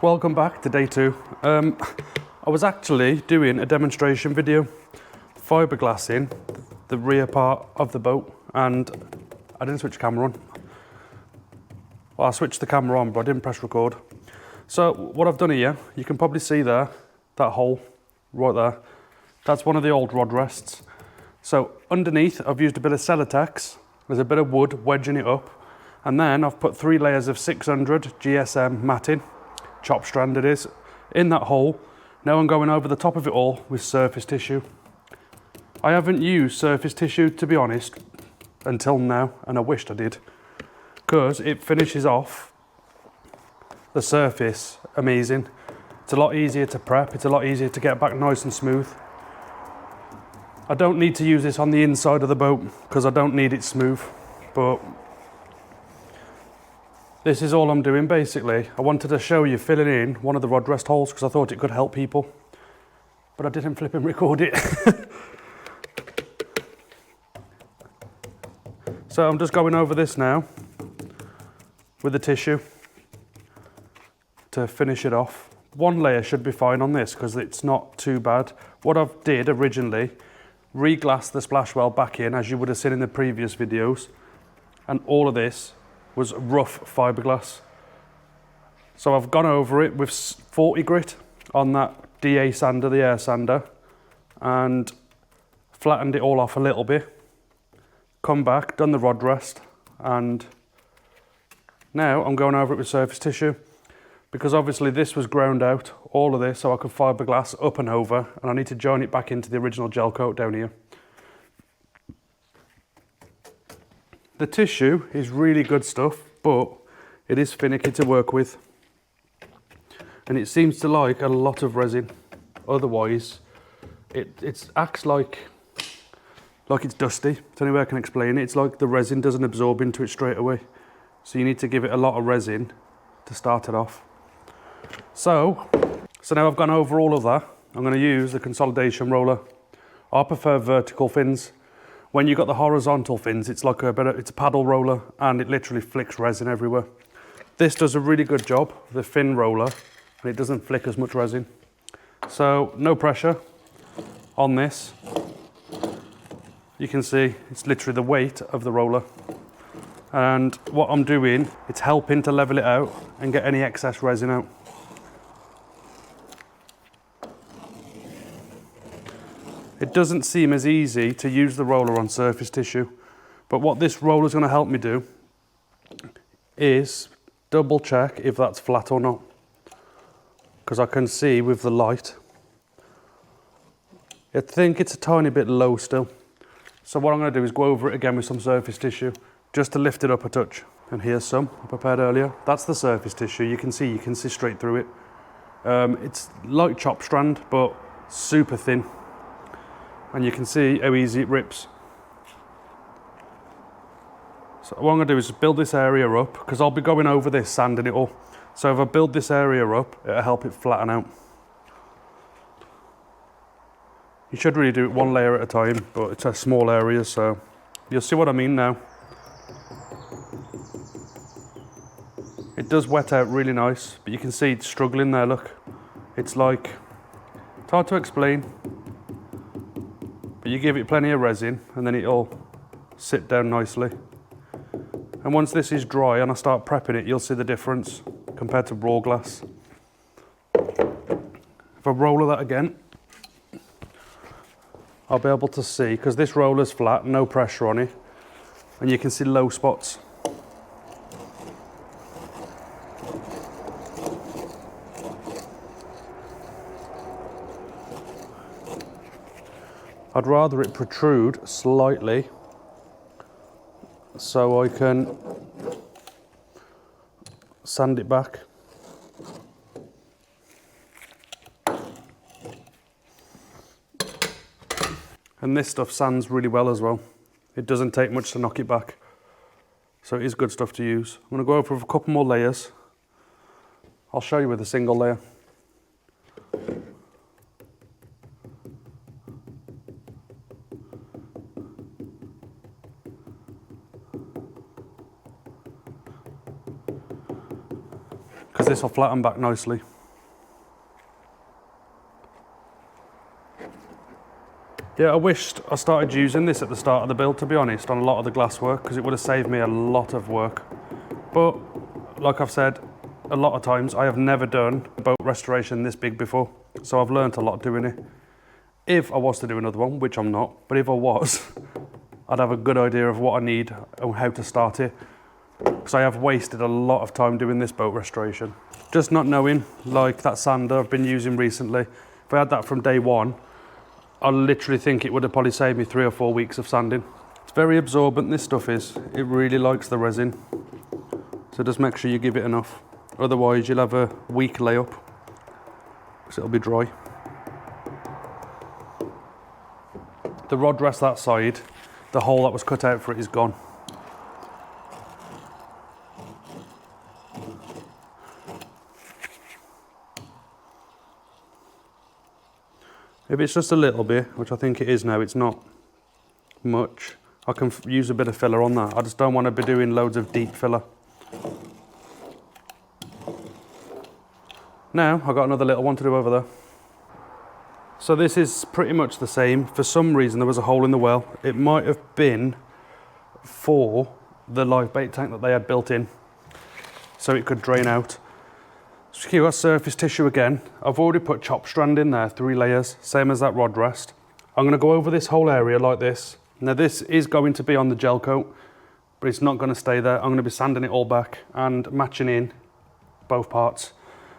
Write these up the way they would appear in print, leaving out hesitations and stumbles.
Welcome back to day 2. I was actually doing a demonstration video fiberglassing the rear part of the boat, and I didn't switch the camera on. Well, I switched the camera on, but I didn't press record. So what I've done here, you can probably see there, that hole right there. That's one of the old rod rests. So underneath, I've used a bit of Celotex. There's a bit of wood wedging it up. And then I've put 3 layers of 600 GSM matting, chop strand it is, in that hole. Now I'm going over the top of it all with surface tissue. I haven't used surface tissue, to be honest, until now, and I wished I did, because it finishes off the surface amazing. It's a lot easier to prep, it's a lot easier to get back nice and smooth. I don't need to use this on the inside of the boat because I don't need it smooth, but this is all I'm doing basically. I wanted to show you filling in one of the rod rest holes because I thought it could help people, but I didn't flip and record it. So I'm just going over this now with the tissue to finish it off. 1 layer should be fine on this because it's not too bad. What I did originally, re-glassed the splash well back in, as you would have seen in the previous videos, and all of this was rough fiberglass. So I've gone over it with 40 grit on that DA sander, the air sander, and flattened it all off a little bit. Come back, done the rod rest, and now I'm going over it with surface tissue, because obviously this was ground out, all of this, so I could fiberglass up and over, and I need to join it back into the original gel coat down here. The tissue is really good stuff, but it is finicky to work with, and it seems to like a lot of resin. Otherwise, it acts like it's dusty. It's the only way I can explain it. It's like the resin doesn't absorb into it straight away, so you need to give it a lot of resin to start it off. So now I've gone over all of that. I'm going to use the consolidation roller. I prefer vertical fins. When you've got the horizontal fins, it's like it's a paddle roller, and it literally flicks resin everywhere. This does a really good job, the fin roller, and it doesn't flick as much resin. So no pressure on this. You can see it's literally the weight of the roller. And what I'm doing, it's helping to level it out and get any excess resin out. It doesn't seem as easy to use the roller on surface tissue, but what this roller is going to help me do is double check if that's flat or not, because I can see with the light, I think it's a tiny bit low still. So what I'm going to do is go over it again with some surface tissue, just to lift it up a touch. And here's some I prepared earlier. That's the surface tissue. You can see straight through it. It's like chop strand, but super thin. And you can see how easy it rips. So what I'm going to do is build this area up, because I'll be going over this, sanding it all. So if I build this area up, it'll help it flatten out. You should really do it 1 layer at a time, but it's a small area, so you'll see what I mean now. It does wet out really nice, but you can see it's struggling there, look. It's hard to explain. But you give it plenty of resin and then it'll sit down nicely. And once this is dry and I start prepping it, you'll see the difference compared to raw glass. If I roller that again, I'll be able to see, because this roller's flat, no pressure on it, and you can see low spots. I'd rather it protrude slightly so I can sand it back. And this stuff sands really well as well. It doesn't take much to knock it back. So it is good stuff to use. I'm going to go over with a couple more layers. I'll show you with a single layer. Because this will flatten back nicely. Yeah, I wished I started using this at the start of the build, to be honest, on a lot of the glass work, because it would have saved me a lot of work. But like I've said a lot of times, I have never done a boat restoration this big before, so I've learnt a lot doing it. If I was to do another one, which I'm not, but if I was, I'd have a good idea of what I need and how to start it, because I have wasted a lot of time doing this boat restoration. Just not knowing, like that sander I've been using recently, if I had that from day one, I literally think it would have probably saved me 3 or 4 weeks of sanding. It's very absorbent, this stuff is. It really likes the resin. So just make sure you give it enough. Otherwise you'll have a weak layup, because it'll be dry. The rod rest that side, the hole that was cut out for it is gone. If it's just a little bit, which I think it is now, it's not much, I can use a bit of filler on that. I just don't want to be doing loads of deep filler. Now, I've got another little one to do over there. So this is pretty much the same. For some reason, there was a hole in the well. It might have been for the live bait tank that they had built in, so it could drain out. So here, got surface tissue again. I've already put chop strand in there, 3 layers, same as that rod rest. I'm gonna go over this whole area like this. Now this is going to be on the gel coat, but it's not gonna stay there. I'm gonna be sanding it all back and matching in both parts.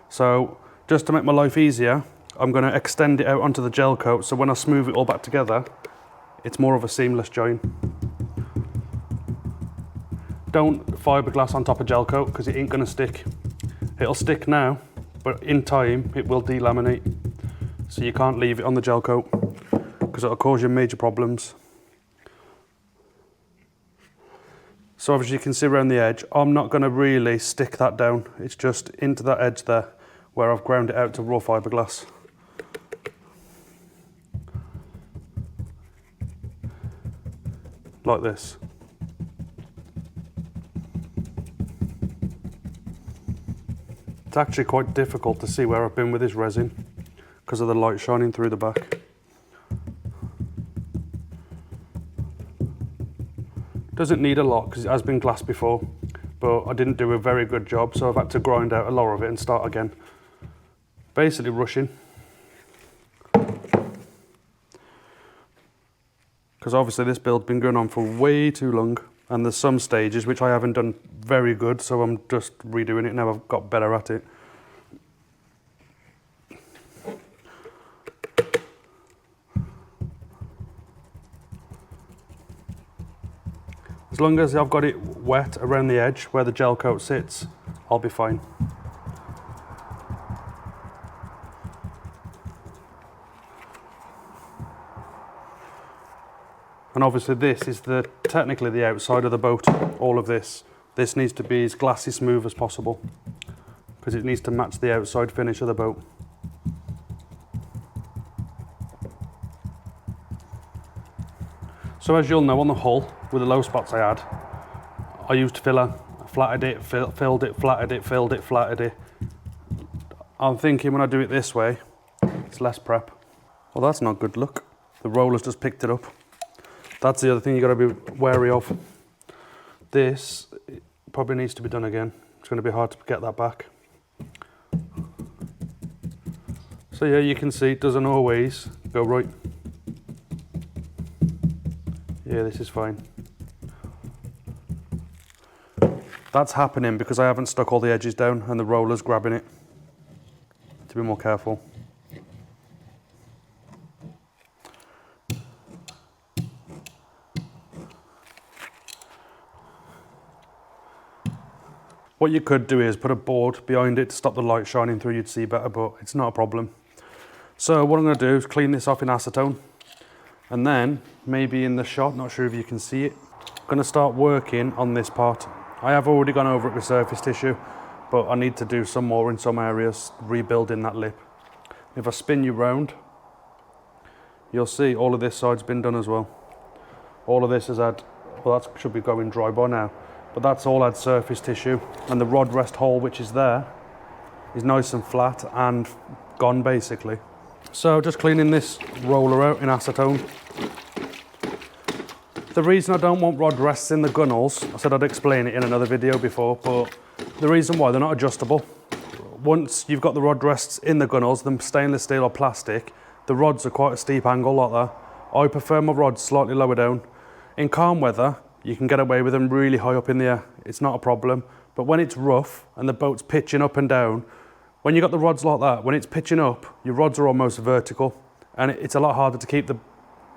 So just to make my life easier, I'm gonna extend it out onto the gel coat, so when I smooth it all back together, it's more of a seamless join. Don't fiberglass on top of gel coat, because it ain't gonna stick. It'll stick now, but in time it will delaminate. So you can't leave it on the gel coat, because it'll cause you major problems. So obviously you can see around the edge, I'm not going to really stick that down. It's just into that edge there, where I've ground it out to raw fiberglass. Like this. It's actually quite difficult to see where I've been with this resin because of the light shining through the back. Doesn't need a lot because it has been glassed before, but I didn't do a very good job, so I've had to grind out a lot of it and start again. Basically rushing. Because obviously this build's been going on for way too long, and there's some stages which I haven't done very good, so I'm just redoing it now. I've got better at it. As long as I've got it wet around the edge where the gel coat sits, I'll be fine. And obviously this is technically the outside of the boat, all of this. This needs to be as glassy smooth as possible because it needs to match the outside finish of the boat. So as you'll know, on the hull, with the low spots I had, I used filler, flatted it, filled it, flatted it, filled it, flatted it. I'm thinking when I do it this way, it's less prep. Well, that's not good luck. The roller's just picked it up. That's the other thing you got to be wary of. This probably needs to be done again. It's going to be hard to get that back. So yeah, you can see it doesn't always go right. Yeah, this is fine. That's happening because I haven't stuck all the edges down and the roller's grabbing it. To be more careful. What you could do is put a board behind it to stop the light shining through, you'd see better, but it's not a problem. So what I'm going to do is clean this off in acetone, and then maybe in the shot, not sure if you can see it, I'm going to start working on this part. I have already gone over it with surface tissue, but I need to do some more in some areas, rebuilding that lip. If I spin you round, you'll see all of this side's been done as well. All of this has had, well, that should be going dry by now, but that's all had surface tissue, and the rod rest hole which is there is nice and flat and gone basically. So just cleaning this roller out in acetone. The reason I don't want rod rests in the gunnels, I said I'd explain it in another video before, but the reason why, they're not adjustable. Once you've got the rod rests in the gunnels, them stainless steel or plastic, the rods are quite a steep angle like that. I prefer my rods slightly lower down. In calm weather, you can get away with them really high up in the air. It's not a problem. But when it's rough and the boat's pitching up and down, when you've got the rods like that, when it's pitching up, your rods are almost vertical, and it's a lot harder to keep the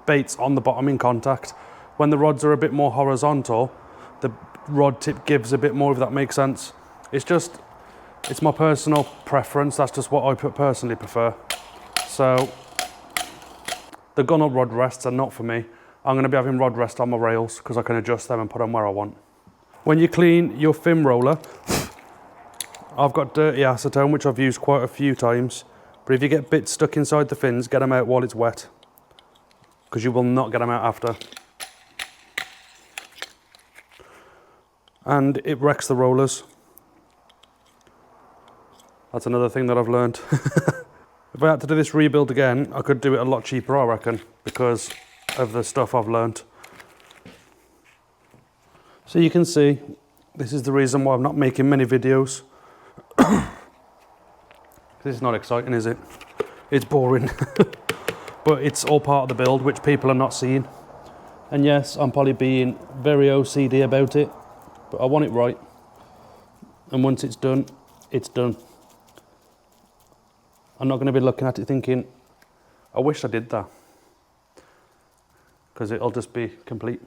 baits on the bottom in contact. When the rods are a bit more horizontal, the rod tip gives a bit more, if that makes sense. It's my personal preference. That's just what I personally prefer. So the gunnel rod rests are not for me. I'm going to be having rod rest on my rails because I can adjust them and put them where I want. When you clean your fin roller, I've got dirty acetone, which I've used quite a few times. But if you get bits stuck inside the fins, get them out while it's wet, because you will not get them out after. And it wrecks the rollers. That's another thing that I've learned. If I had to do this rebuild again, I could do it a lot cheaper, I reckon, because of the stuff I've learned. So you can see, this is the reason why I'm not making many videos. This is not exciting, is it? It's boring. But it's all part of the build, which people are not seeing. And yes, I'm probably being very OCD about it, but I want it right. And once it's done, it's done. I'm not going to be looking at it thinking, I wish I did that, because it'll just be complete.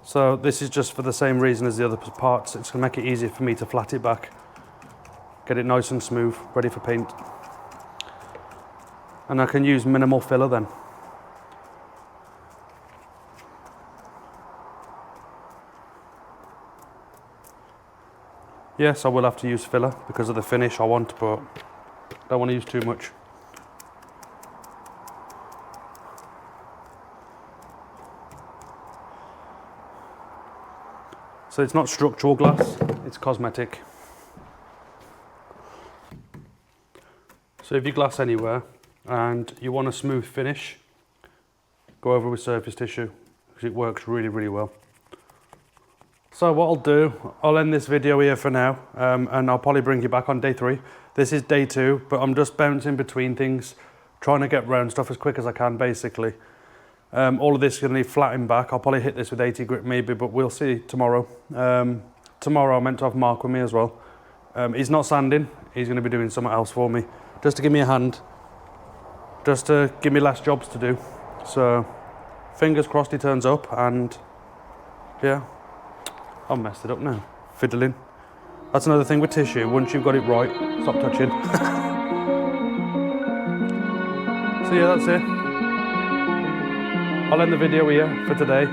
So this is just for the same reason as the other parts. It's going to make it easier for me to flat it back, get it nice and smooth, ready for paint. And I can use minimal filler then. Yes, I will have to use filler because of the finish I want, but I don't want to use too much. So it's not structural glass, it's cosmetic. So if you glass anywhere and you want a smooth finish, go over with surface tissue because it works really, really well. So what I'll do, I'll end this video here for now, and I'll probably bring you back on day 3. This is day 2, but I'm just bouncing between things, trying to get round stuff as quick as I can, basically. All of this is going to need flattening back. I'll probably hit this with 80 grit maybe, but we'll see tomorrow. Tomorrow I'm meant to have Mark with me as well. He's not sanding, he's going to be doing something else for me, just to give me a hand, just to give me less jobs to do. So fingers crossed he turns up, and yeah. I've messed it up now, fiddling. That's another thing with tissue, once you've got it right, stop touching. So yeah, that's it. I'll end the video here for today.